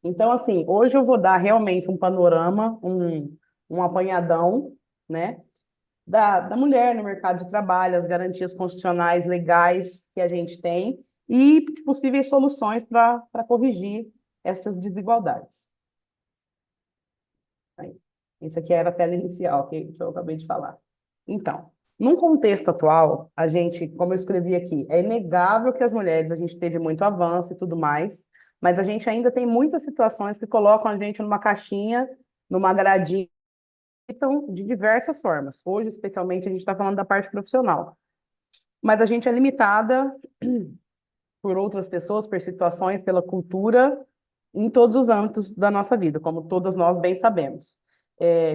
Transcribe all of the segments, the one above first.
Então, assim, hoje eu vou dar realmente um panorama, um apanhadão, né, da mulher no mercado de trabalho, as garantias constitucionais legais que a gente tem e possíveis soluções para corrigir essas desigualdades. Aí, isso aqui era a tela inicial que eu acabei de falar. Então, num contexto atual, a gente, como eu escrevi aqui, é inegável que as mulheres, a gente teve muito avanço e tudo mais, mas a gente ainda tem muitas situações que colocam a gente numa caixinha, numa gradinha, então, de diversas formas. Hoje, especialmente, a gente está falando da parte profissional. Mas a gente é limitada por outras pessoas, por situações, pela cultura, em todos os âmbitos da nossa vida, como todas nós bem sabemos.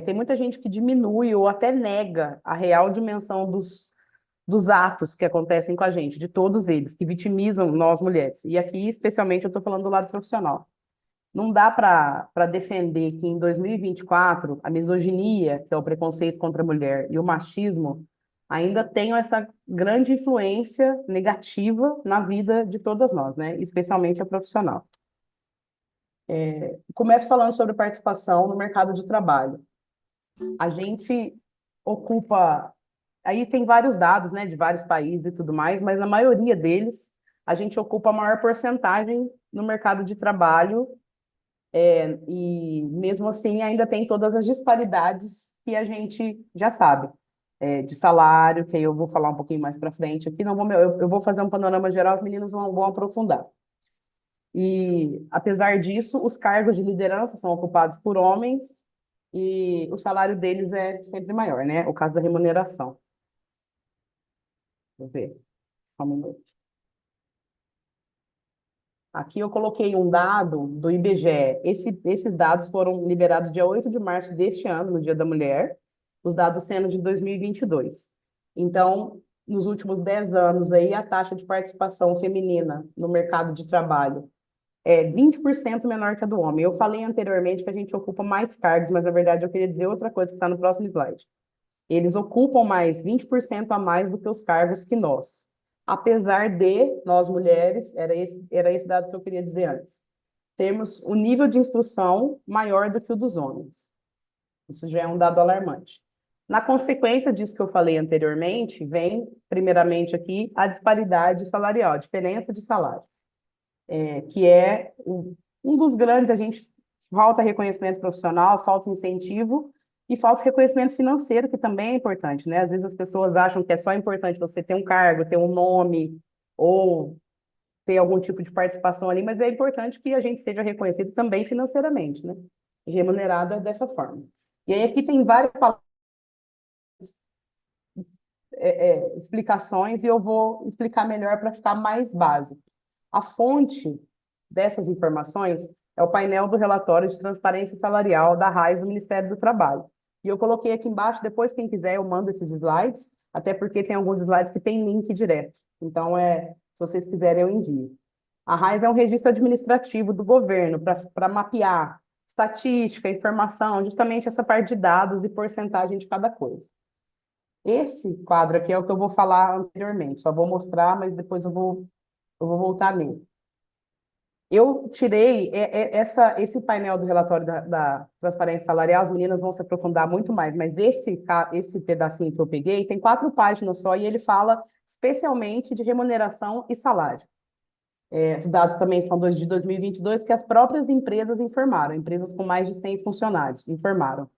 Tem muita gente que diminui ou até nega a real dimensão dos atos que acontecem com a gente, de todos eles, que vitimizam nós mulheres. E aqui, especialmente, eu estou falando do lado profissional. Não dá para defender que em 2024 a misoginia, que é o preconceito contra a mulher, e o machismo ainda tenham essa grande influência negativa na vida de todas nós, né? Especialmente a profissional. Começo falando sobre participação no mercado de trabalho. A gente ocupa, aí tem vários dados, né, de vários países e tudo mais, mas na maioria deles a gente ocupa a maior porcentagem no mercado de trabalho e mesmo assim ainda tem todas as disparidades que a gente já sabe, de salário, que aí eu vou falar um pouquinho mais para frente aqui, não vou, eu vou fazer um panorama geral, os meninos vão aprofundar. E, apesar disso, os cargos de liderança são ocupados por homens e o salário deles é sempre maior, né? O caso da remuneração. Vou ver, só um minuto. Aqui eu coloquei um dado do IBGE. Esses dados foram liberados dia 8 de março deste ano, no Dia da Mulher, os dados sendo de 2022. Então, nos últimos 10 anos, aí, a taxa de participação feminina no mercado de trabalho é 20% menor que a do homem. Eu falei anteriormente que a gente ocupa mais cargos, mas na verdade eu queria dizer outra coisa que está no próximo slide. Eles ocupam mais 20% a mais do que os cargos que nós. Apesar de nós mulheres, era esse dado que eu queria dizer antes, temos o nível de instrução maior do que o dos homens. Isso já é um dado alarmante. Na consequência disso que eu falei anteriormente, vem, primeiramente aqui, a disparidade salarial, a diferença de salário, que é um dos grandes, a gente falta reconhecimento profissional, falta incentivo e falta reconhecimento financeiro, que também é importante, né? Às vezes as pessoas acham que é só importante você ter um cargo, ter um nome ou ter algum tipo de participação ali, mas é importante que a gente seja reconhecido também financeiramente, né? E remunerada dessa forma. E aí aqui tem várias explicações e eu vou explicar melhor para ficar mais básico. A fonte dessas informações é o painel do relatório de transparência salarial da RAIS do Ministério do Trabalho. E eu coloquei aqui embaixo, depois quem quiser eu mando esses slides, até porque tem alguns slides que tem link direto. Então, se vocês quiserem, eu envio. A RAIS é um registro administrativo do governo para mapear estatística, informação, justamente essa parte de dados e porcentagem de cada coisa. Esse quadro aqui é o que eu vou falar anteriormente, só vou mostrar, mas depois eu vou voltar nele. Eu tirei esse painel do relatório da transparência salarial, as meninas vão se aprofundar muito mais, mas esse pedacinho que eu peguei tem 4 páginas só e ele fala especialmente de remuneração e salário. Os dados também são de 2022 que as próprias empresas informaram, empresas com mais de 100 funcionários informaram.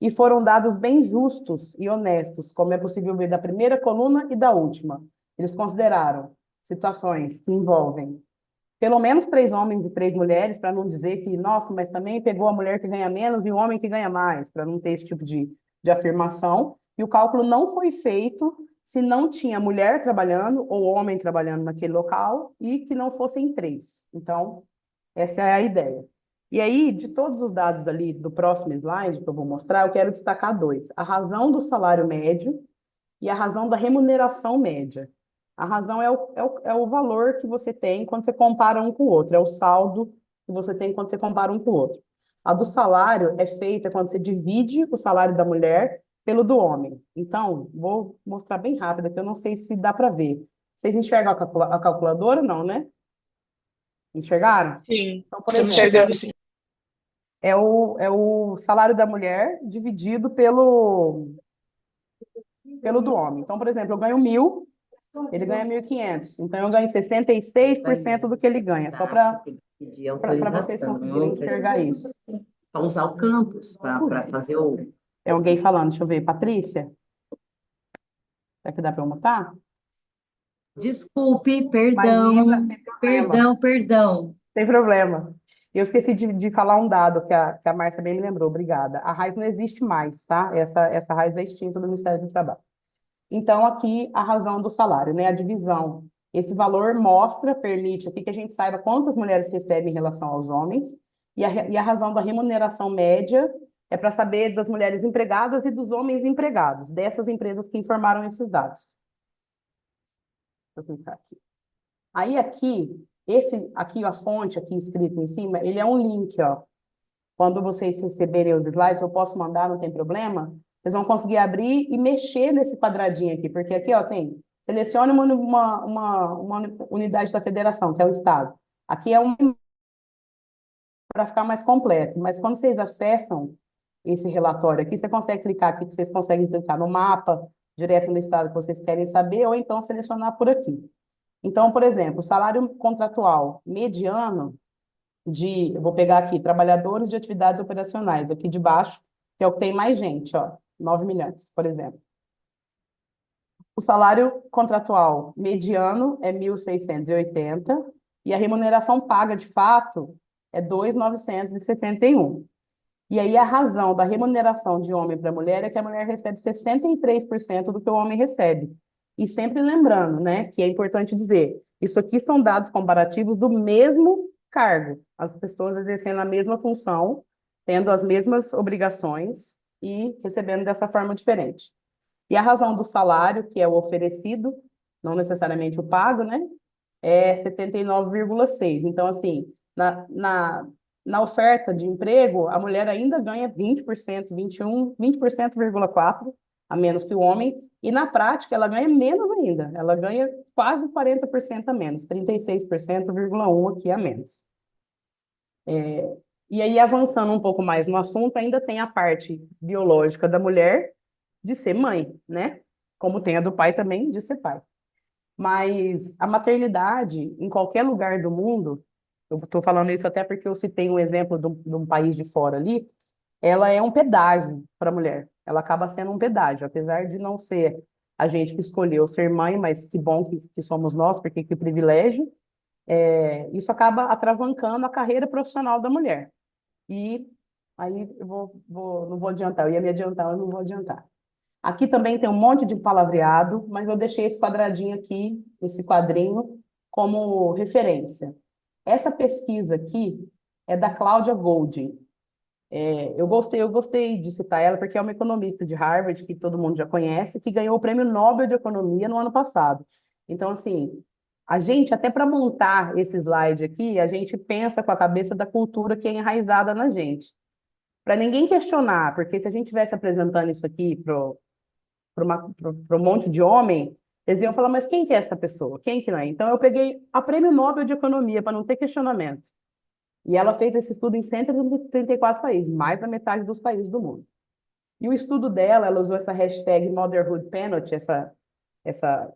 E foram dados bem justos e honestos, como é possível ver da primeira coluna e da última. Eles consideraram situações que envolvem pelo menos 3 homens e 3 mulheres, para não dizer que, nossa, mas também pegou a mulher que ganha menos e o homem que ganha mais, para não ter esse tipo de afirmação. E o cálculo não foi feito se não tinha mulher trabalhando ou homem trabalhando naquele local e que não fossem 3. Então, essa é a ideia. E aí, de todos os dados ali do próximo slide que eu vou mostrar, eu quero destacar 2: a razão do salário médio e a razão da remuneração média. A razão é o valor que você tem quando você compara um com o outro, é o saldo que você tem quando você compara um com o outro. A do salário é feita quando você divide o salário da mulher pelo do homem. Então, vou mostrar bem rápido, que eu não sei se dá para ver. Vocês enxergam a calculadora? Não, né? Enxergaram? Sim, Então, por estamos exemplo, chegando sim. É o salário da mulher dividido pelo do homem. Então, por exemplo, eu ganho 1.000, ele ganha 1.500. Então, eu ganho 66% do que ele ganha, só Tá, para tem que pedir vocês autorização, conseguirem enxergar isso. para usar o campus, para fazer o. É alguém falando, deixa eu ver, Patrícia? Será que dá para eu mutar? Desculpe, Imagina, perdão, sem problema. perdão, perdão. Sem problema. Eu esqueci de falar um dado que a Márcia bem me lembrou, obrigada. A raiz não existe mais, tá? Essa raiz é extinta do Ministério do Trabalho. Então, aqui a razão do salário, né? A divisão. Esse valor mostra, permite aqui que a gente saiba quantas mulheres recebem em relação aos homens, e a razão da remuneração média é para saber das mulheres empregadas e dos homens empregados, dessas empresas que informaram esses dados. Deixa eu clicar aqui. Aí aqui, aqui a fonte aqui escrita em cima, ele é um link, ó. Quando vocês receberem os slides, eu posso mandar, não tem problema. Vocês vão conseguir abrir e mexer nesse quadradinho aqui, porque aqui, ó, tem. Selecione uma unidade da federação, que é o estado. Aqui é um para ficar mais completo. Mas quando vocês acessam esse relatório aqui, você consegue clicar aqui, vocês conseguem clicar no mapa, direto no estado que vocês querem saber, ou então selecionar por aqui. Então, por exemplo, o salário contratual mediano eu vou pegar aqui, trabalhadores de atividades operacionais, aqui de baixo, que é o que tem mais gente, ó, 9 milhões, por exemplo. O salário contratual mediano é 1.680 e a remuneração paga, de fato, é 2.971. E aí a razão da remuneração de homem para mulher é que a mulher recebe 63% do que o homem recebe. E sempre lembrando, né, que é importante dizer, isso aqui são dados comparativos do mesmo cargo, as pessoas exercendo a mesma função, tendo as mesmas obrigações e recebendo dessa forma diferente. E a razão do salário, que é o oferecido, não necessariamente o pago, né, é 79,6. Então, assim, na oferta de emprego, a mulher ainda ganha 20%, 21, 20%,4 a menos que o homem, e na prática ela ganha menos ainda, ela ganha quase 40% a menos, 36,1 aqui a menos. E aí, avançando um pouco mais no assunto, ainda tem a parte biológica da mulher de ser mãe, né? Como tem a do pai também de ser pai. Mas a maternidade, em qualquer lugar do mundo, eu estou falando isso até porque eu citei um exemplo de um país de fora ali, ela é um pedágio para a mulher. Ela acaba sendo um pedágio, apesar de não ser a gente que escolheu ser mãe, mas que bom que somos nós, porque que privilégio. Isso acaba atravancando a carreira profissional da mulher. E aí eu não vou adiantar, eu ia me adiantar, eu não vou adiantar. Aqui também tem um monte de palavreado, mas eu deixei esse quadradinho aqui, esse quadrinho, como referência. Essa pesquisa aqui é da Cláudia Goldin. Eu gostei de citar ela porque é uma economista de Harvard, que todo mundo já conhece, que ganhou o Prêmio Nobel de Economia no ano passado. Então, assim, a gente, até para montar esse slide aqui, a gente pensa com a cabeça da cultura que é enraizada na gente. Para ninguém questionar, porque se a gente estivesse apresentando isso aqui para um monte de homem, eles iam falar, mas quem que é essa pessoa? Quem que não é? Então, eu peguei a Prêmio Nobel de Economia, para não ter questionamento. E ela fez esse estudo em 134 países, mais da metade dos países do mundo. E o estudo dela, ela usou essa hashtag Motherhood Penalty, essa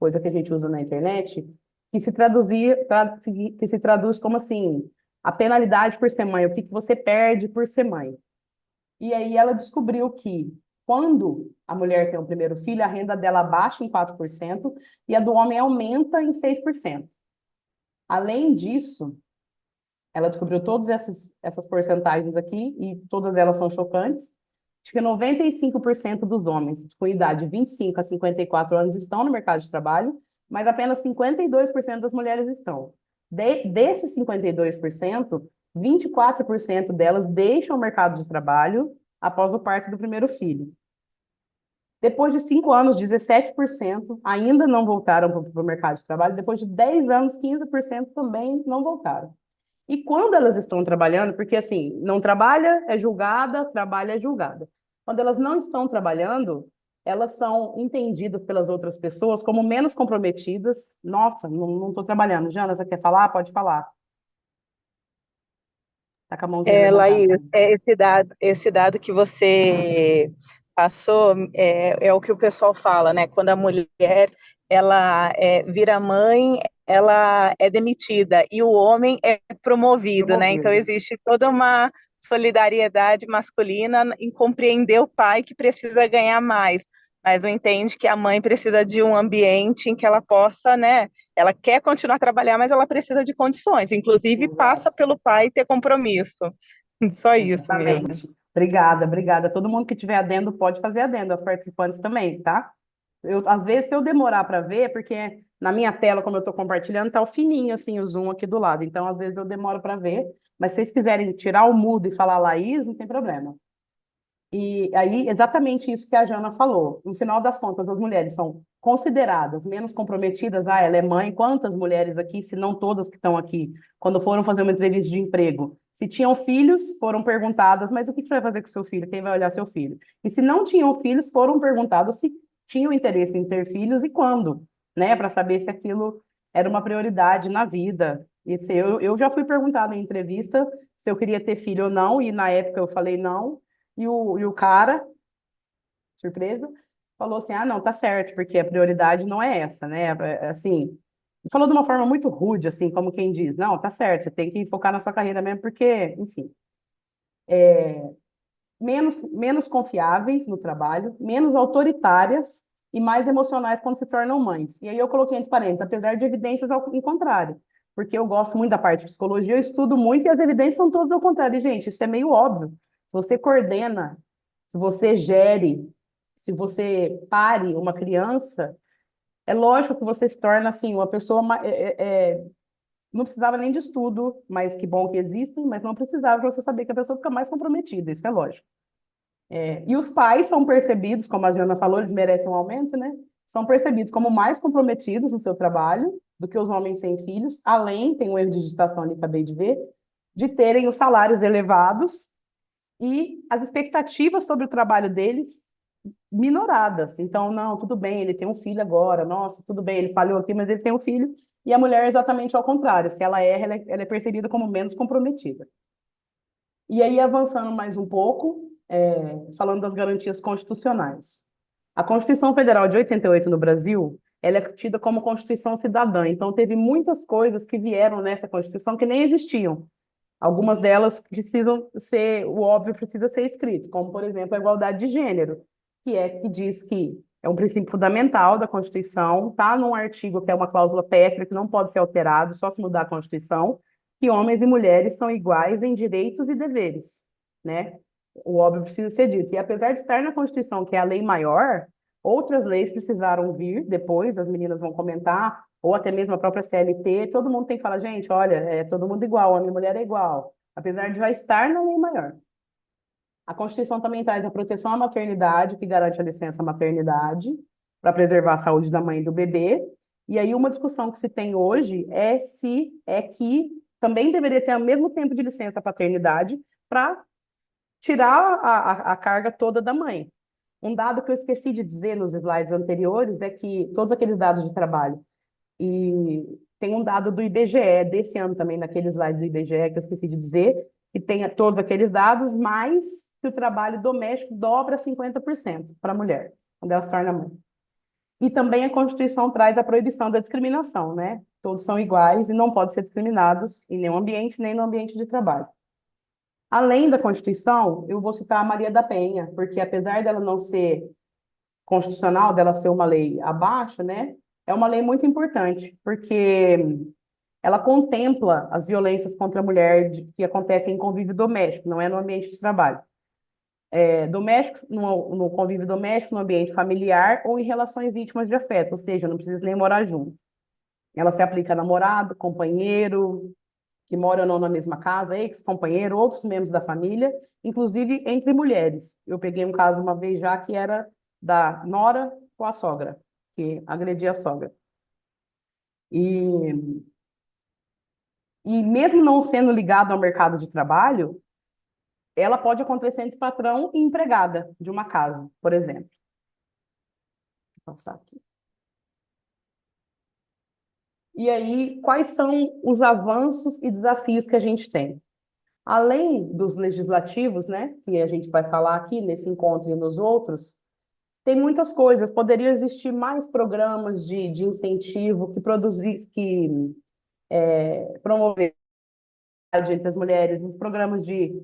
coisa que a gente usa na internet, que se traduz como assim, a penalidade por ser mãe, o que que você perde por ser mãe. E aí ela descobriu que quando a mulher tem o primeiro filho, a renda dela baixa em 4% e a do homem aumenta em 6%. Além disso, ela descobriu todas essas porcentagens aqui e todas elas são chocantes, de que 95% dos homens com idade de 25 a 54 anos estão no mercado de trabalho, mas apenas 52% das mulheres estão. Desses 52%, 24% delas deixam o mercado de trabalho após o parto do primeiro filho. Depois de 5 anos, 17% ainda não voltaram para o mercado de trabalho. Depois de 10 anos, 15% também não voltaram. E quando elas estão trabalhando, porque assim, não trabalha, é julgada, trabalha, é julgada. Quando elas não estão trabalhando, elas são entendidas pelas outras pessoas como menos comprometidas. Nossa, não estou trabalhando. Jana, você quer falar? Pode falar. Tá com a mãozinha levantada. Laís, esse dado que você passou é o que o pessoal fala, né? Quando a mulher ela vira mãe, ela é demitida e o homem é promovido, né? Então Promovido. existe toda uma solidariedade masculina em compreender o pai que precisa ganhar mais, mas não entende que a mãe precisa de um ambiente em que ela possa, né? Ela quer continuar a trabalhar, mas ela precisa de condições, inclusive passa Exato. pelo pai ter compromisso. Só isso mesmo. Exatamente. Obrigada, obrigada. Todo mundo que tiver adendo pode fazer adendo, as participantes também, tá? Às vezes, se eu demorar para ver, porque na minha tela, como eu estou compartilhando, tá o fininho, assim, o zoom aqui do lado. Então, às vezes, eu demoro para ver. Mas se vocês quiserem tirar o mudo e falar Laís, não tem problema. E aí, exatamente isso que a Jana falou. No final das contas, as mulheres são consideradas menos comprometidas. Ah, ela é mãe. Quantas mulheres aqui, se não todas que estão aqui, quando foram fazer uma entrevista de emprego, se tinham filhos, foram perguntadas, mas o que você vai fazer com seu filho? Quem vai olhar seu filho? E se não tinham filhos, foram perguntadas se tinham interesse em ter filhos e quando, né? Para saber se aquilo era uma prioridade na vida. E se eu já fui perguntada em entrevista se eu queria ter filho ou não, e na época eu falei não. E o cara, surpresa, falou assim: ah, não, tá certo, porque a prioridade não é essa, né? Assim, falou de uma forma muito rude, assim, como quem diz: não, tá certo, você tem que focar na sua carreira mesmo, porque, enfim, menos confiáveis no trabalho, menos autoritárias e mais emocionais quando se tornam mães. E aí eu coloquei entre parênteses, apesar de evidências em contrário, porque eu gosto muito da parte de psicologia, eu estudo muito e as evidências são todas ao contrário. E, gente, isso é meio óbvio. Se você coordena, se você gere, se você pare uma criança, é lógico que você se torna assim uma pessoa não precisava nem de estudo, mas que bom que existem, mas não precisava para você saber que a pessoa fica mais comprometida, isso é lógico. E os pais são percebidos, como a Jana falou, eles merecem um aumento, né? São percebidos como mais comprometidos no seu trabalho do que os homens sem filhos, além, tem um erro de digitação ali, acabei de ver, de terem os salários elevados e as expectativas sobre o trabalho deles minoradas. Então, não, tudo bem, ele tem um filho agora, nossa, tudo bem, ele falhou aqui, mas ele tem um filho. E a mulher é exatamente ao contrário, se ela erra, ela é percebida como menos comprometida. E aí, avançando mais um pouco, falando das garantias constitucionais. A Constituição Federal de 88 no Brasil, ela é tida como Constituição Cidadã. Então, teve muitas coisas que vieram nessa Constituição que nem existiam. Algumas delas precisam ser, o óbvio precisa ser escrito, como, por exemplo, a igualdade de gênero, que diz que é um princípio fundamental da Constituição, está num artigo que é uma cláusula pétrea que não pode ser alterado, só se mudar a Constituição, que homens e mulheres são iguais em direitos e deveres, né? O óbvio precisa ser dito. E apesar de estar na Constituição, que é a lei maior, outras leis precisaram vir depois, as meninas vão comentar, ou até mesmo a própria CLT, todo mundo tem que falar, gente, olha, é todo mundo igual, homem e mulher é igual, apesar de já estar na lei maior. A Constituição também traz a proteção à maternidade, que garante a licença maternidade, para preservar a saúde da mãe e do bebê. E aí uma discussão que se tem hoje é se é que também deveria ter o mesmo tempo de licença paternidade para tirar a carga toda da mãe. Um dado que eu esqueci de dizer nos slides anteriores é que todos aqueles dados de trabalho, e tem um dado do IBGE, desse ano também, naquele slide do IBGE, que eu esqueci de dizer, que tem todos aqueles dados, mas que o trabalho doméstico dobra 50% para a mulher, quando ela se torna mãe. E também a Constituição traz a proibição da discriminação, né? Todos são iguais e não podem ser discriminados em nenhum ambiente, nem no ambiente de trabalho. Além da Constituição, eu vou citar a Maria da Penha, porque apesar dela não ser constitucional, dela ser uma lei abaixo, né? É uma lei muito importante, porque ela contempla as violências contra a mulher que acontecem em convívio doméstico, não é no ambiente de trabalho. Doméstico, no convívio doméstico, no ambiente familiar ou em relações íntimas de afeto, ou seja, não precisa nem morar junto. Ela se aplica a namorado, companheiro, que mora ou não na mesma casa, ex-companheiro, outros membros da família, inclusive entre mulheres. Eu peguei um caso uma vez já que era da nora com a sogra, que agredia a sogra. E, e mesmo não sendo ligado ao mercado de trabalho, ela pode acontecer entre patrão e empregada de uma casa, por exemplo. Vou passar aqui. E aí, quais são os avanços e desafios que a gente tem? Além dos legislativos, né, que a gente vai falar aqui nesse encontro e nos outros, tem muitas coisas. Poderiam existir mais programas de incentivo que produzir, que promover entre as mulheres, os programas de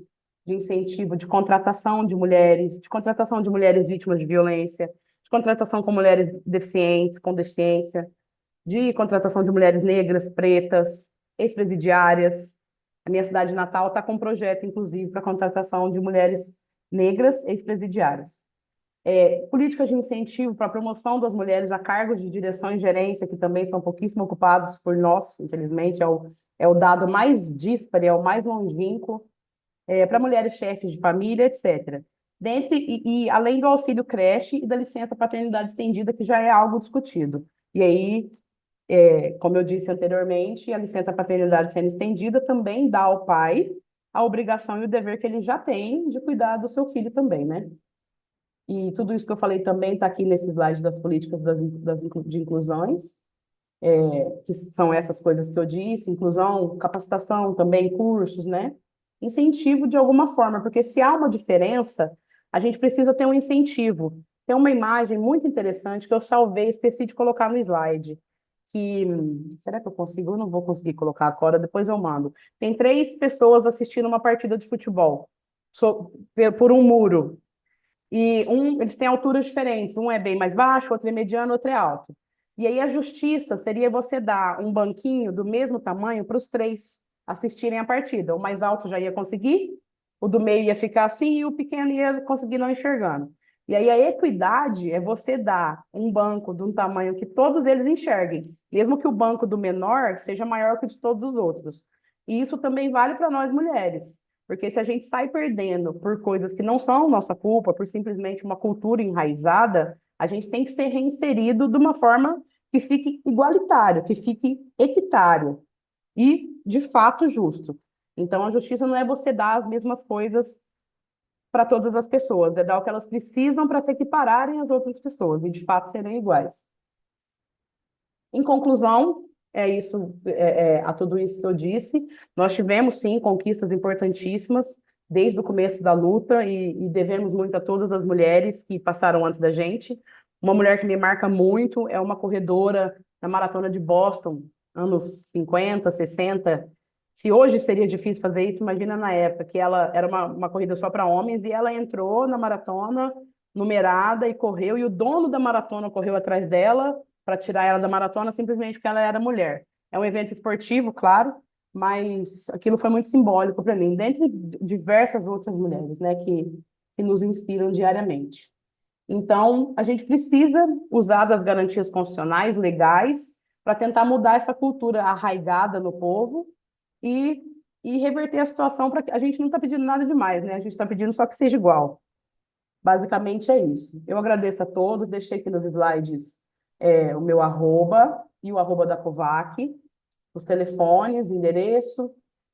incentivo, de contratação de mulheres vítimas de violência, de contratação com mulheres deficientes, com deficiência, de contratação de mulheres negras, pretas, ex-presidiárias. A minha cidade natal está com um projeto, inclusive, para contratação de mulheres negras ex-presidiárias. Políticas de incentivo para a promoção das mulheres a cargos de direção e gerência, que também são pouquíssimo ocupados por nós, infelizmente, é o dado mais díspare, é o mais longínquo, para mulheres chefes de família, etc. Além do auxílio creche e da licença paternidade estendida, que já é algo discutido. E aí, como eu disse anteriormente, a licença paternidade sendo estendida também dá ao pai a obrigação e o dever que ele já tem de cuidar do seu filho também, né? E tudo isso que eu falei também está aqui nesse slide das políticas de inclusões, que são essas coisas que eu disse, inclusão, capacitação também, cursos, né? Incentivo de alguma forma, porque se há uma diferença, a gente precisa ter um incentivo. Tem uma imagem muito interessante que eu salvei, esqueci de colocar no slide, que, será que eu consigo? Eu não vou conseguir colocar agora, depois eu mando. Tem 3 pessoas assistindo uma partida de futebol, por um muro. Eles têm alturas diferentes, um é bem mais baixo, outro é mediano, outro é alto. E aí a justiça seria você dar um banquinho do mesmo tamanho para os 3 assistirem a partida. O mais alto já ia conseguir, o do meio ia ficar assim e o pequeno ia conseguir não enxergando. E aí a equidade é você dar um banco de um tamanho que todos eles enxerguem, mesmo que o banco do menor seja maior que o de todos os outros. E isso também vale para nós mulheres. Porque se a gente sai perdendo por coisas que não são nossa culpa, por simplesmente uma cultura enraizada, a gente tem que ser reinserido de uma forma que fique igualitário, que fique equitário e, de fato, justo. Então, a justiça não é você dar as mesmas coisas para todas as pessoas, é dar o que elas precisam para se equipararem às outras pessoas e, de fato, serem iguais. Em conclusão, a tudo isso que eu disse. Nós tivemos, sim, conquistas importantíssimas desde o começo da luta e devemos muito a todas as mulheres que passaram antes da gente. Uma mulher que me marca muito é uma corredora na Maratona de Boston, anos 50, 60. Se hoje seria difícil fazer isso, imagina na época, que ela era uma corrida só para homens e ela entrou na maratona numerada e correu, e o dono da maratona correu atrás dela para tirar ela da maratona simplesmente porque ela era mulher. É um evento esportivo, claro, mas aquilo foi muito simbólico para mim, dentre diversas outras mulheres, né, que nos inspiram diariamente. Então, a gente precisa usar das garantias constitucionais, legais, para tentar mudar essa cultura arraigada no povo e, e reverter a situação para que a gente não está pedindo nada demais, né? A gente está pedindo só que seja igual. Basicamente é isso. Eu agradeço a todos, deixei aqui nos slides o meu arroba e o arroba da COVAC, os telefones, endereço,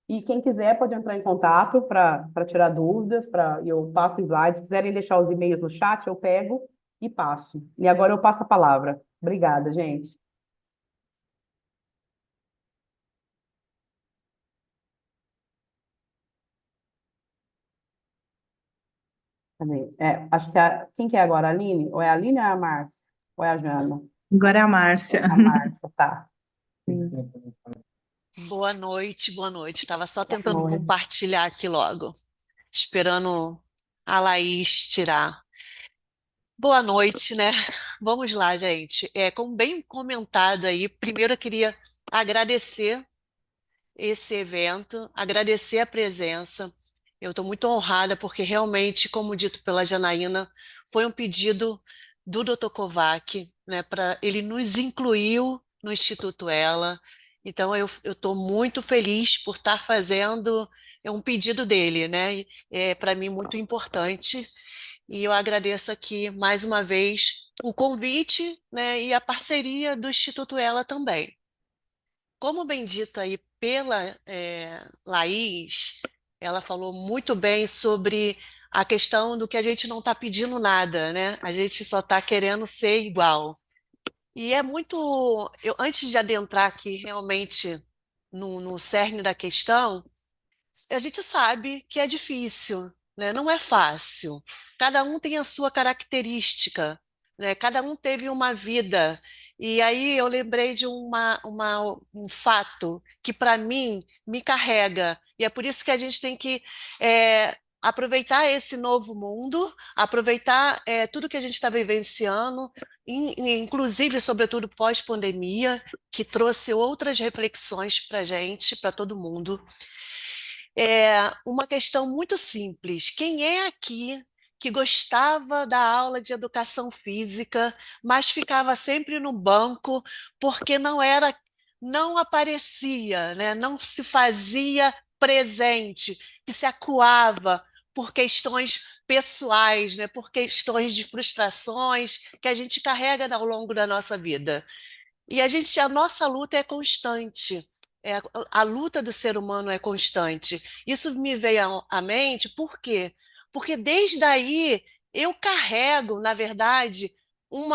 e quem quiser pode entrar em contato para tirar dúvidas, eu passo slides. Se quiserem deixar os e-mails no chat, eu pego e passo. E agora eu passo a palavra. Obrigada, gente. Cadê? Acho que quem que é agora? A Aline? Ou é a Aline ou é a Márcia? Ou é a Jana? Agora é a Márcia. A Márcia, tá. Boa noite, boa noite. Estava só Boa tentando noite. compartilhar aqui logo, esperando a Laís tirar. Boa noite, né? Vamos lá, gente. Como bem comentado aí, primeiro eu queria agradecer esse evento, agradecer a presença. Eu estou muito honrada porque realmente, como dito pela Janaína, foi um pedido do Dr. Kovac, né, ele nos incluiu no Instituto Ela. Então, eu estou muito feliz por estar fazendo um pedido dele, né? É para mim muito importante. E eu agradeço aqui mais uma vez o convite, né, e a parceria do Instituto Ela também. Como bem dito aí pela Laís, ela falou muito bem sobre a questão do que a gente não está pedindo nada, né? A gente só está querendo ser igual. E é muito. Antes de adentrar aqui realmente no cerne da questão, a gente sabe que é difícil, né? Não é fácil. Cada um tem a sua característica, né? Cada um teve uma vida. E aí eu lembrei de um fato que, para mim, me carrega. E é por isso que a gente tem que aproveitar esse novo mundo, aproveitar tudo que a gente está vivenciando, inclusive, sobretudo, pós-pandemia, que trouxe outras reflexões para a gente, para todo mundo. É uma questão muito simples. Quem é aqui que gostava da aula de educação física, mas ficava sempre no banco porque não aparecia, né? Não se fazia presente, que se acuava por questões pessoais, né? Por questões de frustrações que a gente carrega ao longo da nossa vida. E a nossa luta é constante. A luta do ser humano é constante. Isso me veio à mente, por quê? Porque desde aí eu carrego, na verdade, um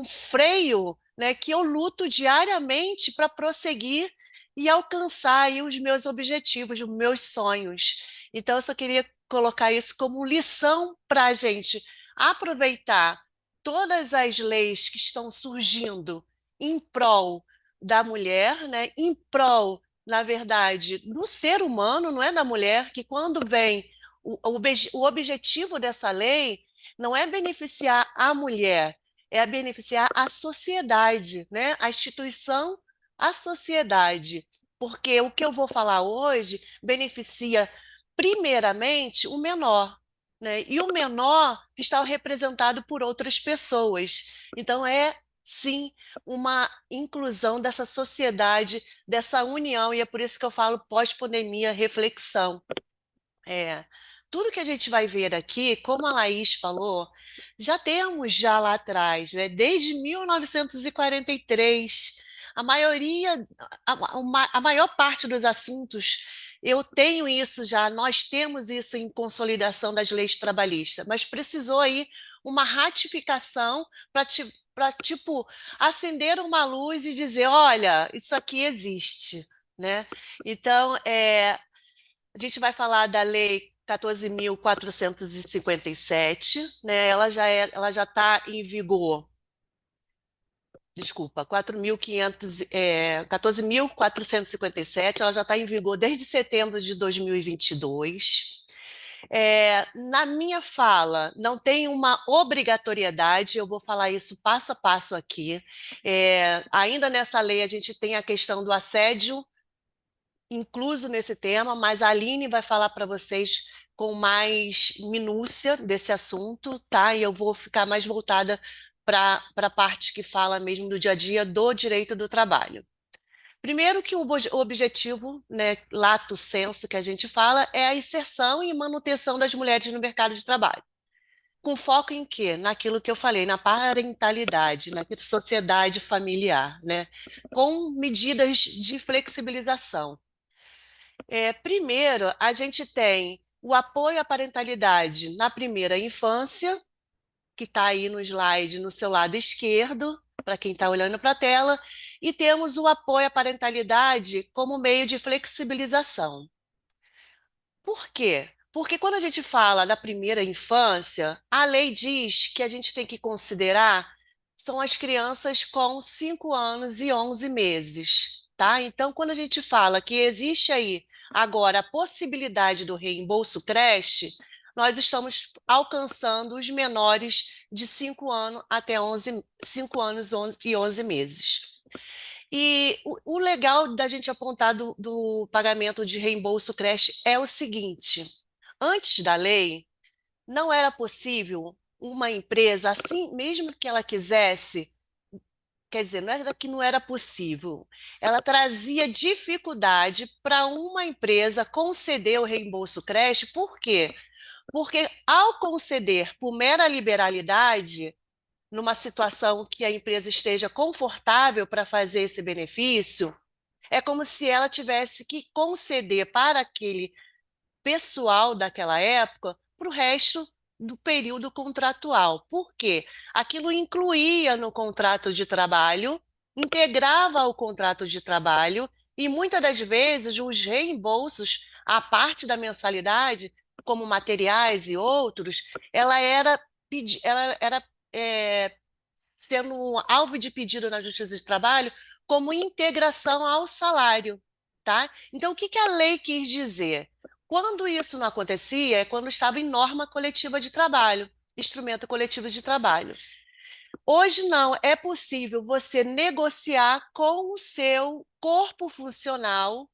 freio, né, que eu luto diariamente para prosseguir e alcançar aí os meus objetivos, os meus sonhos. Então, eu só queria colocar isso como lição para a gente aproveitar todas as leis que estão surgindo em prol da mulher, né? Em prol, na verdade, do ser humano, não é da mulher, que quando vem o objetivo dessa lei não é beneficiar a mulher, é beneficiar a sociedade, né? A instituição, a sociedade. Porque o que eu vou falar hoje beneficia primeiramente o menor, né? E o menor está representado por outras pessoas. Então, sim, uma inclusão dessa sociedade, dessa união, e é por isso que eu falo pós-pandemia, reflexão. É, tudo que a gente vai ver aqui, como a Laís falou, já temos já lá atrás, né? Desde 1943, a maioria, a maior parte dos assuntos, eu tenho isso já, nós temos isso em consolidação das leis trabalhistas, mas precisou aí uma ratificação para, tipo, acender uma luz e dizer, olha, isso aqui existe, né? Então, a gente vai falar da Lei 14.457, né? Ela já está em vigor. Desculpa, 14.457, ela já está em vigor desde setembro de 2022. Na minha fala, não tem uma obrigatoriedade, eu vou falar isso passo a passo aqui. Ainda nessa lei, a gente tem a questão do assédio incluso nesse tema, mas a Aline vai falar para vocês com mais minúcia desse assunto, tá? E eu vou ficar mais voltada para a parte que fala mesmo do dia a dia do direito do trabalho. Primeiro que o objetivo, né, lato sensu que a gente fala, é a inserção e manutenção das mulheres no mercado de trabalho. Com foco em quê? Naquilo que eu falei, na parentalidade, na sociedade familiar, né? Com medidas de flexibilização. Primeiro, a gente tem o apoio à parentalidade na primeira infância, que está aí no slide no seu lado esquerdo, para quem está olhando para a tela, e temos o apoio à parentalidade como meio de flexibilização. Por quê? Porque quando a gente fala da primeira infância, a lei diz que a gente tem que considerar são as crianças com 5 anos e 11 meses, tá? Então, quando a gente fala que existe aí agora a possibilidade do reembolso creche, nós estamos alcançando os menores de 5 anos até 5 anos e 11 meses. E o legal da gente apontar do pagamento de reembolso creche é o seguinte: antes da lei, não era possível uma empresa, assim, mesmo que ela quisesse, quer dizer, não era que não era possível, ela trazia dificuldade para uma empresa conceder o reembolso creche, por quê? Porque ao conceder por mera liberalidade, numa situação que a empresa esteja confortável para fazer esse benefício, é como se ela tivesse que conceder para aquele pessoal daquela época para o resto do período contratual. Por quê? Aquilo incluía no contrato de trabalho, integrava o contrato de trabalho e muitas das vezes os reembolsos a parte da mensalidade, como materiais e outros, ela era, ela era sendo um alvo de pedido na Justiça de Trabalho como integração ao salário, tá? Então, o que que a lei quis dizer? Quando isso não acontecia, é quando estava em norma coletiva de trabalho, instrumento coletivo de trabalho. Hoje não, é possível você negociar com o seu corpo funcional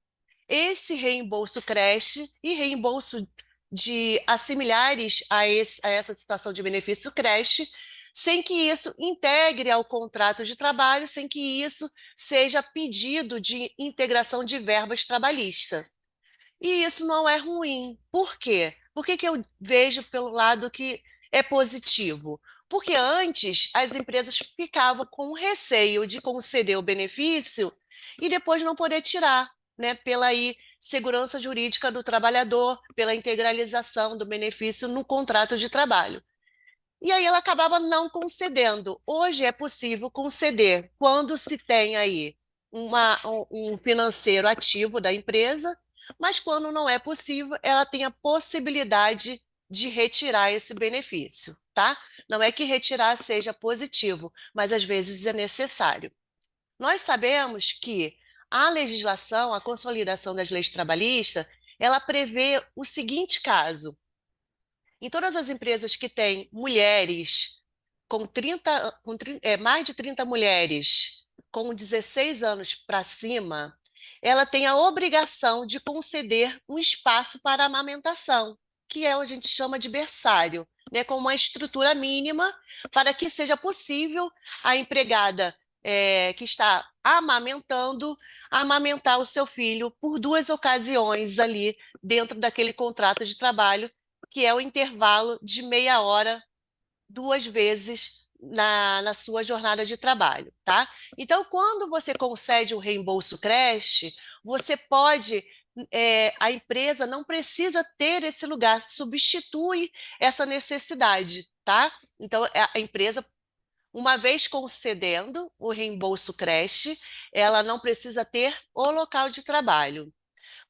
esse reembolso creche e reembolso de assimilares a essa situação de benefício creche, sem que isso integre ao contrato de trabalho, sem que isso seja pedido de integração de verbas trabalhistas. E isso não é ruim. Por quê? Por que que eu vejo pelo lado que é positivo? Porque antes as empresas ficavam com receio de conceder o benefício e depois não poder tirar, né? Pela aí, segurança jurídica do trabalhador, pela integralização do benefício no contrato de trabalho. E aí ela acabava não concedendo. Hoje é possível conceder quando se tem aí um financeiro ativo da empresa, mas quando não é possível, ela tem a possibilidade de retirar esse benefício, tá? Não é que retirar seja positivo, mas às vezes é necessário. Nós sabemos que a legislação, a consolidação das leis trabalhistas, ela prevê o seguinte caso: em todas as empresas que têm mulheres com 30, mais de 30 mulheres com 16 anos para cima, ela tem a obrigação de conceder um espaço para amamentação, que é o que a gente chama de berçário, né, com uma estrutura mínima para que seja possível a empregada que está amamentando, amamentar o seu filho por 2 ocasiões ali dentro daquele contrato de trabalho, que é o intervalo de meia hora, 2 vezes na sua jornada de trabalho, tá? Então, quando você concede um reembolso creche, você pode, a empresa não precisa ter esse lugar, substitui essa necessidade, tá? Então, a empresa, uma vez concedendo o reembolso creche, ela não precisa ter o local de trabalho.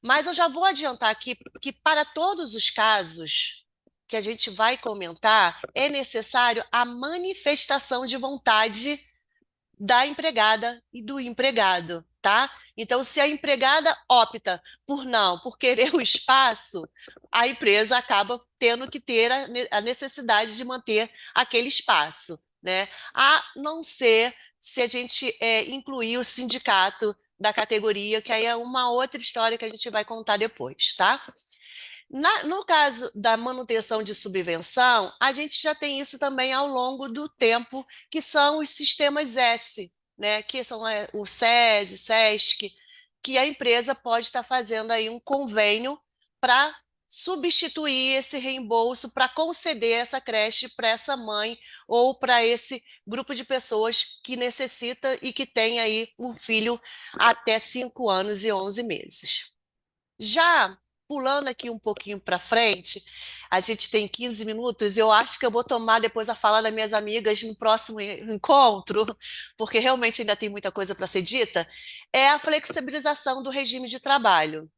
Mas eu já vou adiantar aqui que para todos os casos que a gente vai comentar, é necessário a manifestação de vontade da empregada e do empregado, tá? Então, se a empregada opta por querer o espaço, a empresa acaba tendo que ter a necessidade de manter aquele espaço, né? A não ser se a gente incluir o sindicato da categoria, que aí é uma outra história que a gente vai contar depois, tá? No caso da manutenção de subvenção, a gente já tem isso também ao longo do tempo, que são os sistemas S, né? Que são o SESI, SESC, que a empresa pode estar fazendo aí um convênio para substituir esse reembolso, para conceder essa creche para essa mãe ou para esse grupo de pessoas que necessita e que tem aí um filho até 5 anos e 11 meses. Já pulando aqui um pouquinho para frente, a gente tem 15 minutos, eu acho que eu vou tomar depois a fala das minhas amigas no próximo encontro, porque realmente ainda tem muita coisa para ser dita, é a flexibilização do regime de trabalho.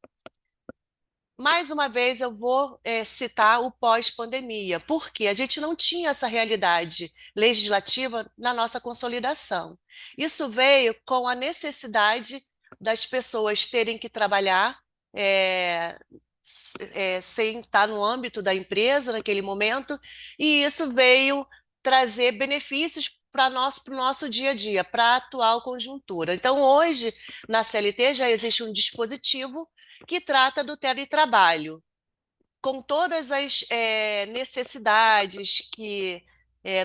Mais uma vez, eu vou citar o pós-pandemia, porque a gente não tinha essa realidade legislativa na nossa consolidação. Isso veio com a necessidade das pessoas terem que trabalhar é, sem estar no âmbito da empresa naquele momento, e isso veio trazer benefícios para o nosso dia a dia, para a atual conjuntura. Então, hoje, na CLT, já existe um dispositivo que trata do teletrabalho, com todas as necessidades que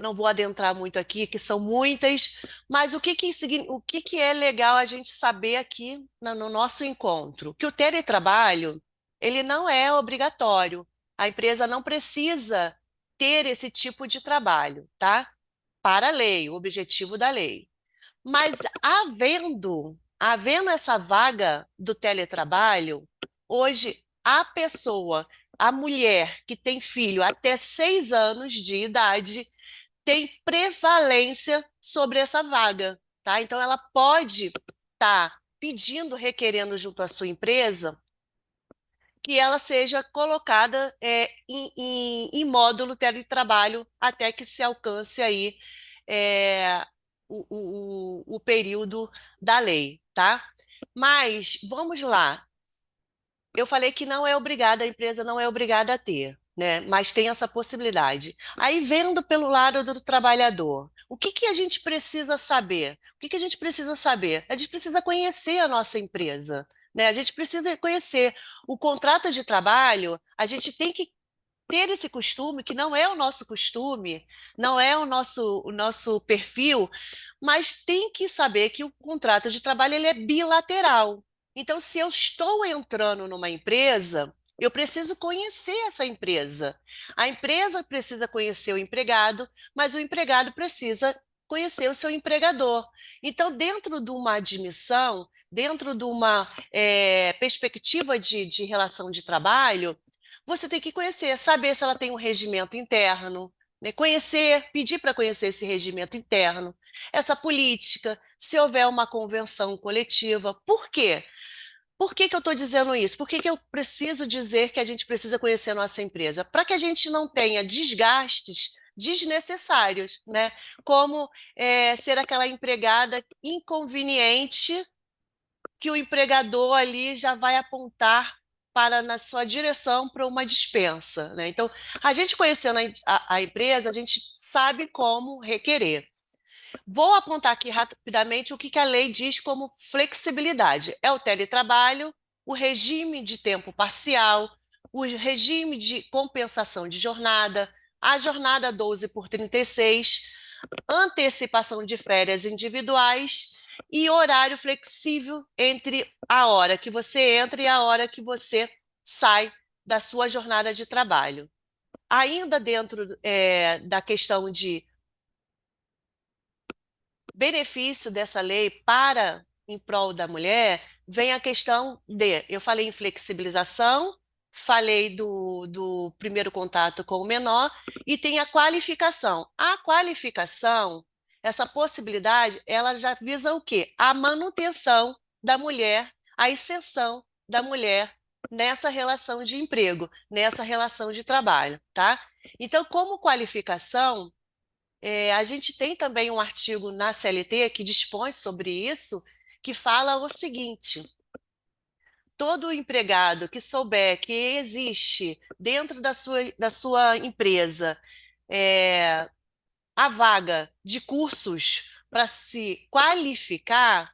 não vou adentrar muito aqui, que são muitas, mas o que é legal a gente saber aqui no nosso encontro? Que o teletrabalho, ele não é obrigatório, a empresa não precisa ter esse tipo de trabalho, tá? Para a lei, o objetivo da lei. Mas havendo essa vaga do teletrabalho, hoje a pessoa, a mulher que tem filho até 6 anos de idade, tem prevalência sobre essa vaga, tá? Então ela pode estar pedindo, requerendo junto à sua empresa que ela seja colocada em módulo teletrabalho até que se alcance aí é, o período da lei, tá? Mas vamos lá. Eu falei que não é obrigada, a empresa não é obrigada a ter, né? Mas tem essa possibilidade. Aí, vendo pelo lado do trabalhador, o que que a gente precisa saber? O que que a gente precisa saber? A gente precisa conhecer a nossa empresa, né? A gente precisa conhecer o contrato de trabalho, a gente tem que ter esse costume, que não é o nosso costume, não é o nosso perfil, mas tem que saber que o contrato de trabalho ele é bilateral. Então, se eu estou entrando numa empresa, eu preciso conhecer essa empresa. A empresa precisa conhecer o empregado, mas o empregado precisa conhecer o seu empregador. Então, dentro de uma admissão, dentro de uma perspectiva de relação de trabalho, você tem que conhecer, saber se ela tem um regimento interno, né? Conhecer, pedir para conhecer esse regimento interno, essa política, se houver uma convenção coletiva. Por quê? Por que que eu estou dizendo isso? Por que que eu preciso dizer que a gente precisa conhecer a nossa empresa? Para que a gente não tenha desgastes desnecessários, né? Como ser aquela empregada inconveniente que o empregador ali já vai apontar para na sua direção para uma dispensa, né? Então, a gente conhecendo a empresa, a gente sabe como requerer. Vou apontar aqui rapidamente o que que a lei diz como flexibilidade. É o teletrabalho, o regime de tempo parcial, o regime de compensação de jornada, a jornada 12 por 36, antecipação de férias individuais e horário flexível entre a hora que você entra e a hora que você sai da sua jornada de trabalho. Ainda dentro da questão de benefício dessa lei para em prol da mulher, vem a questão eu falei em flexibilização, falei do primeiro contato com o menor, e tem a qualificação. A qualificação, essa possibilidade, ela já visa o quê? A manutenção da mulher, a inserção da mulher nessa relação de emprego, nessa relação de trabalho, tá? Então, como qualificação, a gente tem também um artigo na CLT que dispõe sobre isso, que fala o seguinte: todo empregado que souber que existe dentro da sua empresa a vaga de cursos para se qualificar,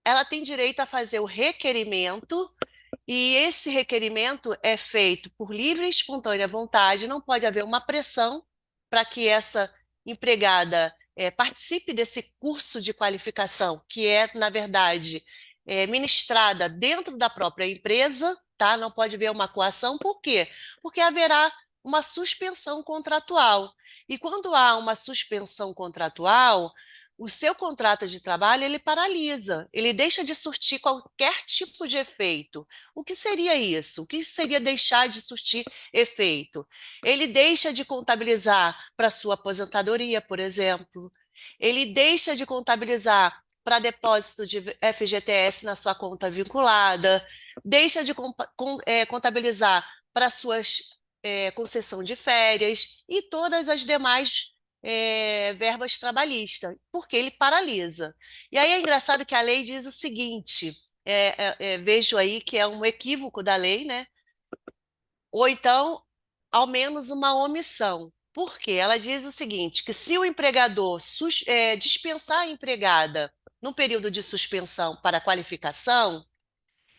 ela tem direito a fazer o requerimento, e esse requerimento é feito por livre e espontânea vontade, não pode haver uma pressão para que essa empregada participe desse curso de qualificação, que é, na verdade, ministrada dentro da própria empresa, tá? Não pode haver uma coação, por quê? Porque haverá uma suspensão contratual. E quando há uma suspensão contratual, o seu contrato de trabalho ele paralisa, ele deixa de surtir qualquer tipo de efeito. O que seria isso? O que seria deixar de surtir efeito? Ele deixa de contabilizar para sua aposentadoria, por exemplo. Ele deixa de contabilizar para depósito de FGTS na sua conta vinculada, deixa de contabilizar para suas concessão de férias e todas as demais verbas trabalhistas, porque ele paralisa. E aí é engraçado que a lei diz o seguinte: vejo aí que é um equívoco da lei, né? Ou então, ao menos uma omissão. Por quê? Ela diz o seguinte: que se o empregador dispensar a empregada no período de suspensão para qualificação,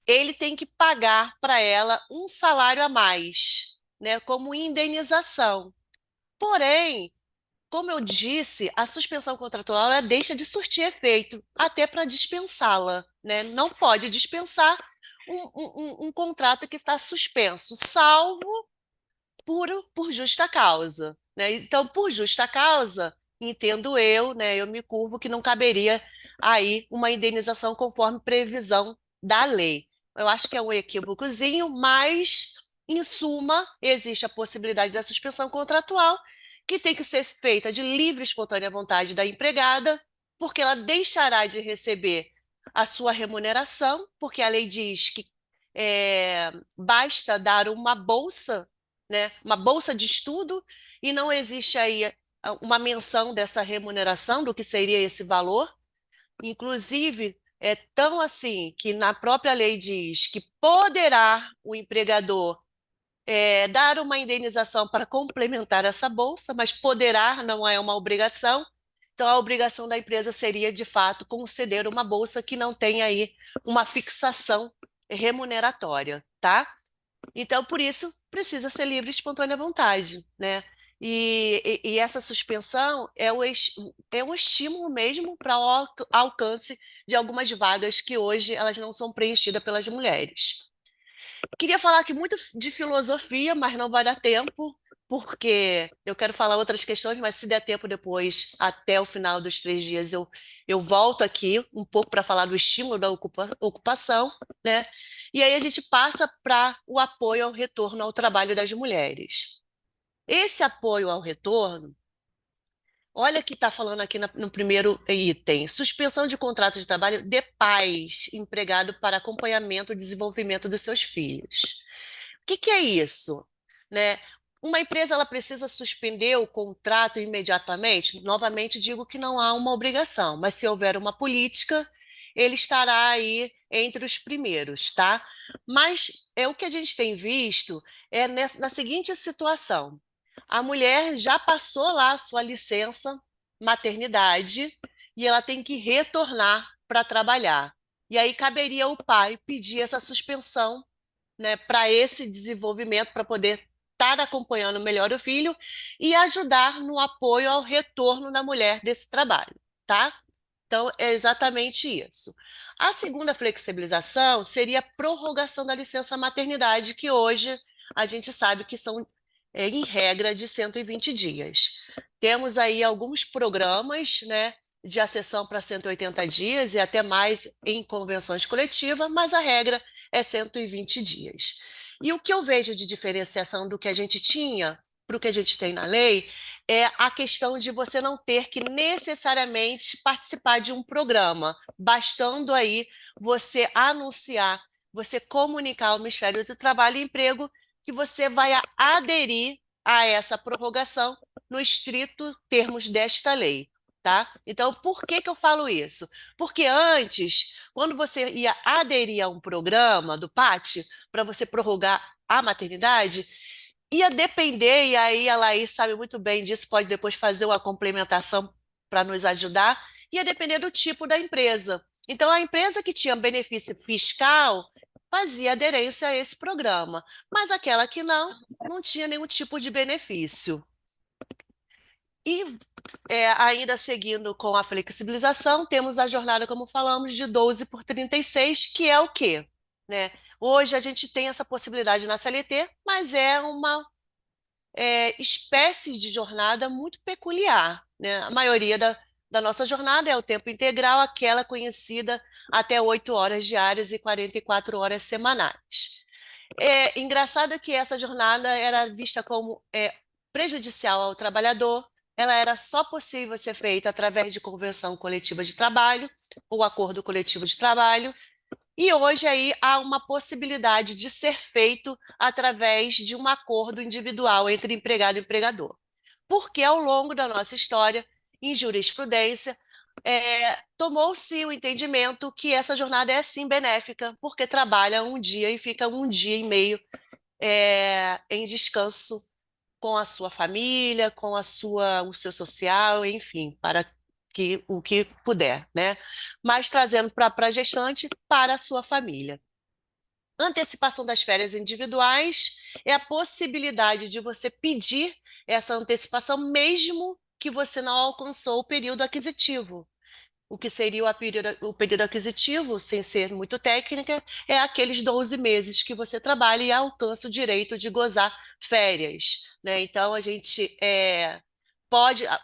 ele tem que pagar para ela um salário a mais, né, como indenização. Porém, como eu disse, a suspensão contratual ela deixa de surtir efeito, até para dispensá-la, né? Não pode dispensar um contrato que está suspenso, salvo por justa causa, né? Então, por justa causa, entendo eu, né? Eu me curvo que não caberia aí uma indenização conforme previsão da lei. Eu acho que é um equívocozinho, mas, em suma, existe a possibilidade da suspensão contratual, que tem que ser feita de livre e espontânea vontade da empregada, porque ela deixará de receber a sua remuneração, porque a lei diz que basta dar uma bolsa, né, uma bolsa de estudo, e não existe aí uma menção dessa remuneração, do que seria esse valor. Inclusive, é tão assim que na própria lei diz que poderá o empregador dar uma indenização para complementar essa bolsa, mas poderá não é uma obrigação. Então, a obrigação da empresa seria, de fato, conceder uma bolsa que não tenha aí uma fixação remuneratória, tá? Então, por isso, precisa ser livre e espontânea vontade, né? E essa suspensão é um estímulo mesmo para o alcance de algumas vagas que hoje elas não são preenchidas pelas mulheres. Queria falar aqui muito de filosofia, mas não vai dar tempo, porque eu quero falar outras questões, mas se der tempo depois, até o final dos 3 dias, eu volto aqui um pouco para falar do estímulo da ocupação, né? E aí a gente passa para o apoio ao retorno ao trabalho das mulheres. Esse apoio ao retorno, olha que está falando aqui no primeiro item: suspensão de contrato de trabalho de pais empregado para acompanhamento e desenvolvimento dos seus filhos. O que que é isso? Né? Uma empresa ela precisa suspender o contrato imediatamente? Novamente digo que não há uma obrigação, mas se houver uma política, ele estará aí entre os primeiros, tá? Mas o que a gente tem visto na seguinte situação: a mulher já passou lá a sua licença maternidade e ela tem que retornar para trabalhar. E aí caberia ao pai pedir essa suspensão, né, para esse desenvolvimento, para poder estar acompanhando melhor o filho e ajudar no apoio ao retorno da mulher desse trabalho, tá? Então, é exatamente isso. A segunda flexibilização seria a prorrogação da licença maternidade, que hoje a gente sabe que são, em regra, de 120 dias. Temos aí alguns programas, né, de acessão para 180 dias e até mais em convenções coletivas, mas a regra é 120 dias. E o que eu vejo de diferenciação do que a gente tinha para o que a gente tem na lei é a questão de você não ter que necessariamente participar de um programa, bastando aí você anunciar, você comunicar ao Ministério do Trabalho e Emprego que você vai aderir a essa prorrogação no estrito termos desta lei. Tá? Então, por que que eu falo isso? Porque antes, quando você ia aderir a um programa do PAT, para você prorrogar a maternidade, ia depender, e aí a Laís sabe muito bem disso, pode depois fazer uma complementação para nos ajudar, ia depender do tipo da empresa. Então, a empresa que tinha benefício fiscal fazia aderência a esse programa, mas aquela que não tinha nenhum tipo de benefício. E ainda seguindo com a flexibilização, temos a jornada, como falamos, de 12 por 36, que é o quê? Né? Hoje a gente tem essa possibilidade na CLT, mas é uma espécie de jornada muito peculiar. Né? A maioria da nossa jornada é o tempo integral, aquela conhecida até 8 horas diárias e 44 horas semanais. Engraçado que essa jornada era vista como prejudicial ao trabalhador, ela era só possível ser feita através de convenção coletiva de trabalho ou acordo coletivo de trabalho, e hoje aí há uma possibilidade de ser feito através de um acordo individual entre empregado e empregador. Porque ao longo da nossa história, em jurisprudência, tomou-se o entendimento que essa jornada é sim benéfica, porque trabalha um dia e fica um dia e meio em descanso com a sua família, com o seu social, enfim, para o que puder, né? Mas trazendo para a gestante, para a sua família. Antecipação das férias individuais é a possibilidade de você pedir essa antecipação mesmo que você não alcançou o período aquisitivo. O que seria o período aquisitivo, sem ser muito técnica, é aqueles 12 meses que você trabalha e alcança o direito de gozar férias, né? Então,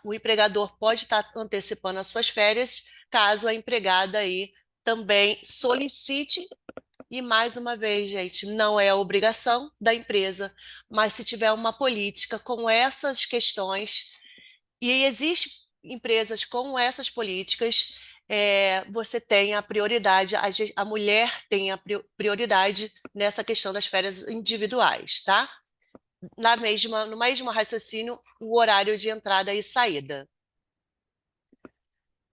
o empregador pode estar antecipando as suas férias, caso a empregada aí também solicite. E mais uma vez, gente, não é a obrigação da empresa, mas se tiver uma política com essas questões, e existem empresas com essas políticas, você tem a prioridade, a mulher tem a prioridade nessa questão das férias individuais, tá? No mesmo raciocínio, o horário de entrada e saída.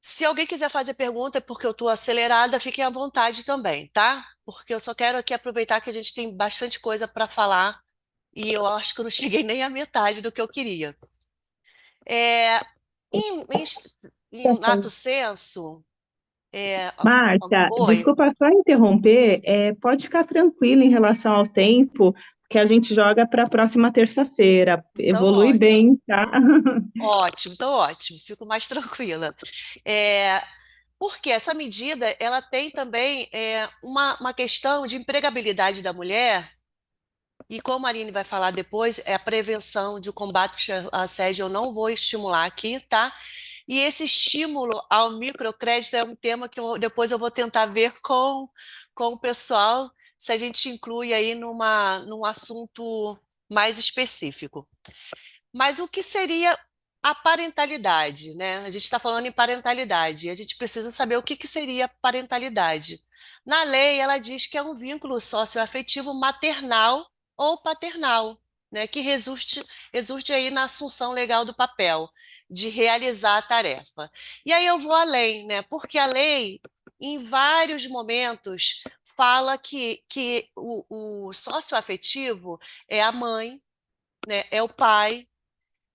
Se alguém quiser fazer pergunta, porque eu estou acelerada, fiquem à vontade também, tá? Porque eu só quero aqui aproveitar que a gente tem bastante coisa para falar e eu acho que eu não cheguei nem à metade do que eu queria. É, em lato sensu, é, Márcia, oi, desculpa só interromper, pode ficar tranquila em relação ao tempo, que a gente joga para a próxima terça-feira. então Evolui ótimo. bem, tá? Ótimo, então ótimo, fico mais tranquila. É, porque essa medida ela tem também uma questão de empregabilidade da mulher, e como a Aline vai falar depois, é a prevenção de combate ao assédio, eu não vou estimular aqui, tá? E esse estímulo ao microcrédito é um tema que depois eu vou tentar ver com o pessoal, se a gente inclui aí num assunto mais específico. Mas o que seria a parentalidade, né? A gente está falando em parentalidade, e a gente precisa saber o que seria parentalidade. Na lei, ela diz que é um vínculo socioafetivo maternal ou paternal, né? Que resulte aí na assunção legal do papel, de realizar a tarefa. E aí eu vou além, né? Porque a lei, em vários momentos, fala que o socioafetivo é a mãe, né? É o pai,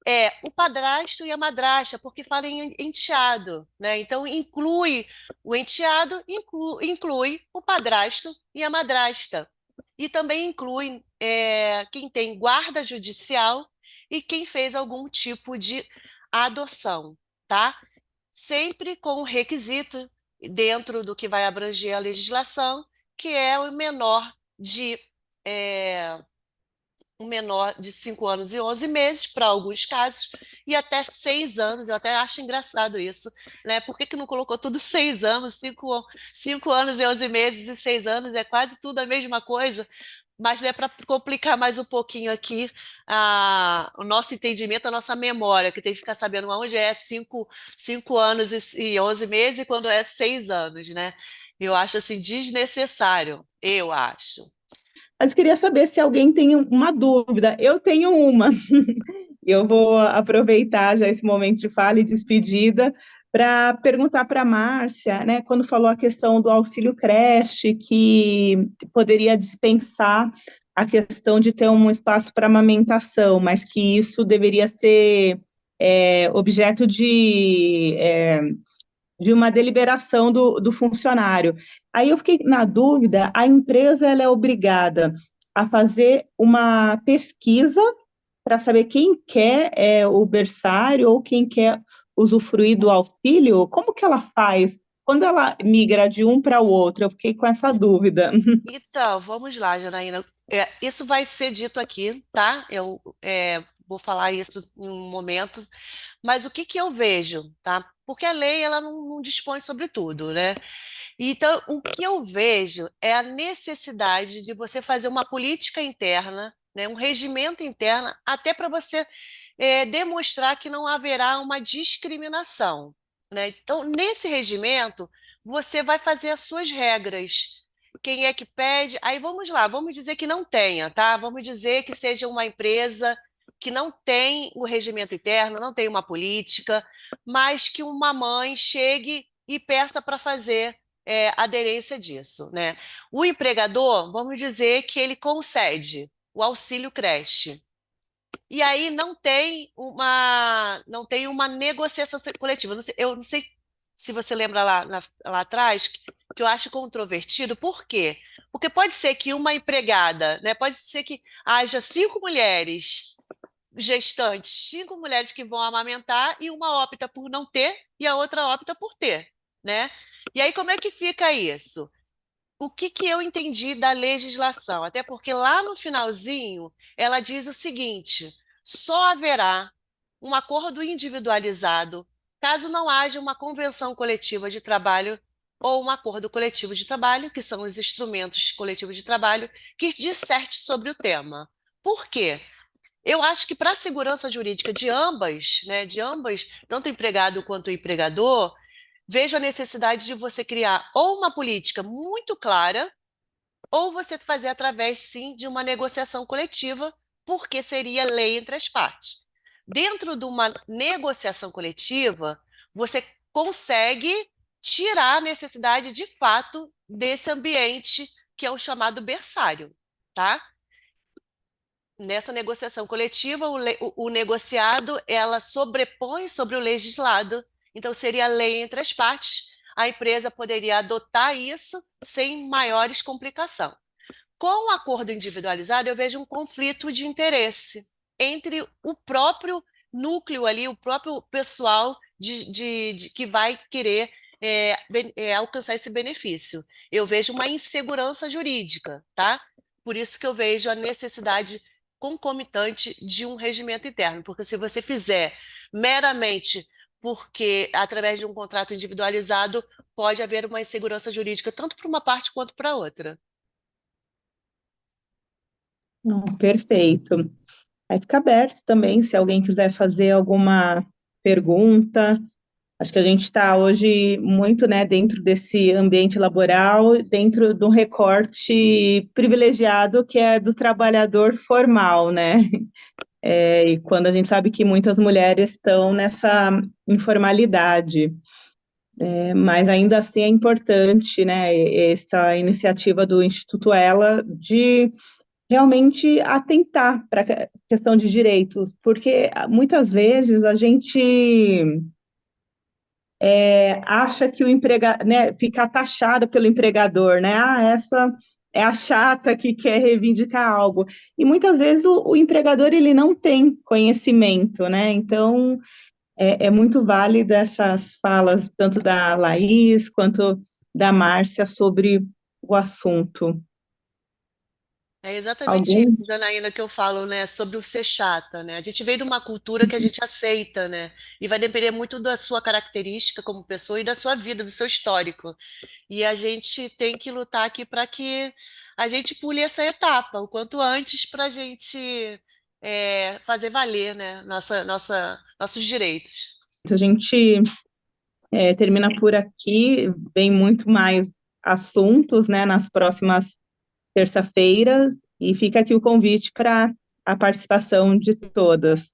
é o padrasto e a madrasta, porque fala em enteado, né? Então inclui o enteado, inclui o padrasto e a madrasta. E também inclui quem tem guarda judicial e quem fez algum tipo de adoção, tá? Sempre com o requisito dentro do que vai abranger a legislação, que é o menor de é, um menor de 5 anos e 11 meses, para alguns casos, e até 6 anos. Eu até acho engraçado isso, né? Por que que não colocou tudo 6 anos, 5 anos e 11 meses e 6 anos? É quase tudo a mesma coisa, mas é para complicar mais um pouquinho aqui o nosso entendimento, a nossa memória, que tem que ficar sabendo onde é 5 anos e 11 meses e quando é 6 anos, né? Eu acho assim desnecessário, eu acho. Mas queria saber se alguém tem uma dúvida. Eu tenho uma. Eu vou aproveitar já esse momento de fala e despedida para perguntar para a Márcia, né, quando falou a questão do auxílio creche, que poderia dispensar a questão de ter um espaço para amamentação, mas que isso deveria ser objeto de uma deliberação do funcionário. Aí eu fiquei na dúvida, a empresa ela é obrigada a fazer uma pesquisa para saber quem quer o berçário ou quem quer usufruir do auxílio? Como que ela faz? Quando ela migra de um para o outro, eu fiquei com essa dúvida. Então, vamos lá, Janaína. Isso vai ser dito aqui, tá? Eu vou falar isso em um momento, mas o que que eu vejo, tá? Porque a lei ela não dispõe sobre tudo, né? Então, o que eu vejo é a necessidade de você fazer uma política interna, né? Um regimento interno, até para você demonstrar que não haverá uma discriminação, né? Então, nesse regimento, você vai fazer as suas regras. Quem é que pede? Aí vamos lá, vamos dizer que não tenha, tá? Vamos dizer que seja uma empresa que não tem o regimento interno, não tem uma política, mas que uma mãe chegue e peça para fazer aderência disso, né? O empregador, vamos dizer que ele concede o auxílio creche. E aí não tem uma negociação coletiva. Eu não sei se você lembra lá atrás, que eu acho controvertido. Por quê? Porque pode ser que uma empregada, né, pode ser que haja 5 mulheres gestantes, 5 mulheres que vão amamentar e uma opta por não ter e a outra opta por ter, né? E aí como é que fica isso? O que que eu entendi da legislação? Até porque lá no finalzinho ela diz o seguinte: só haverá um acordo individualizado caso não haja uma convenção coletiva de trabalho ou um acordo coletivo de trabalho, que são os instrumentos coletivos de trabalho, que disserte sobre o tema. Por quê? Eu acho que para a segurança jurídica de ambas, né, tanto o empregado quanto o empregador, vejo a necessidade de você criar ou uma política muito clara, ou você fazer através, sim, de uma negociação coletiva, porque seria lei entre as partes. Dentro de uma negociação coletiva, você consegue tirar a necessidade de fato desse ambiente que é o chamado berçário, tá? Nessa negociação coletiva, o negociado, ela sobrepõe sobre o legislado, então seria lei entre as partes, a empresa poderia adotar isso sem maiores complicações. Com o acordo individualizado, eu vejo um conflito de interesse entre o próprio núcleo ali, o próprio pessoal que vai querer alcançar esse benefício. Eu vejo uma insegurança jurídica, tá? Por isso que eu vejo a necessidade concomitante de um regimento interno, porque se você fizer meramente porque através de um contrato individualizado pode haver uma insegurança jurídica tanto para uma parte quanto para outra. Não, perfeito. Aí fica aberto também, se alguém quiser fazer alguma pergunta. Acho que a gente está hoje muito, né, dentro desse ambiente laboral, dentro de um recorte privilegiado que é do trabalhador formal, né? E quando a gente sabe que muitas mulheres estão nessa informalidade. Mas ainda assim é importante, né, essa iniciativa do Instituto Ela de realmente atentar para a questão de direitos, porque muitas vezes a gente acha que o empregador, né, fica taxada pelo empregador, né? Ah, essa é a chata que quer reivindicar algo. E muitas vezes o empregador ele não tem conhecimento, né? Então é muito válido essas falas, tanto da Laís quanto da Márcia, sobre o assunto. É exatamente Alguém? isso, Janaína, que eu falo, né, sobre o ser chata, né? A gente veio de uma cultura que a gente aceita, né? E vai depender muito da sua característica como pessoa e da sua vida, do seu histórico. E a gente tem que lutar aqui para que a gente pule essa etapa o quanto antes para a gente fazer valer, né, nossos direitos. A gente termina por aqui, vem muito mais assuntos, né, nas próximas terça-feiras, e fica aqui o convite para a participação de todas.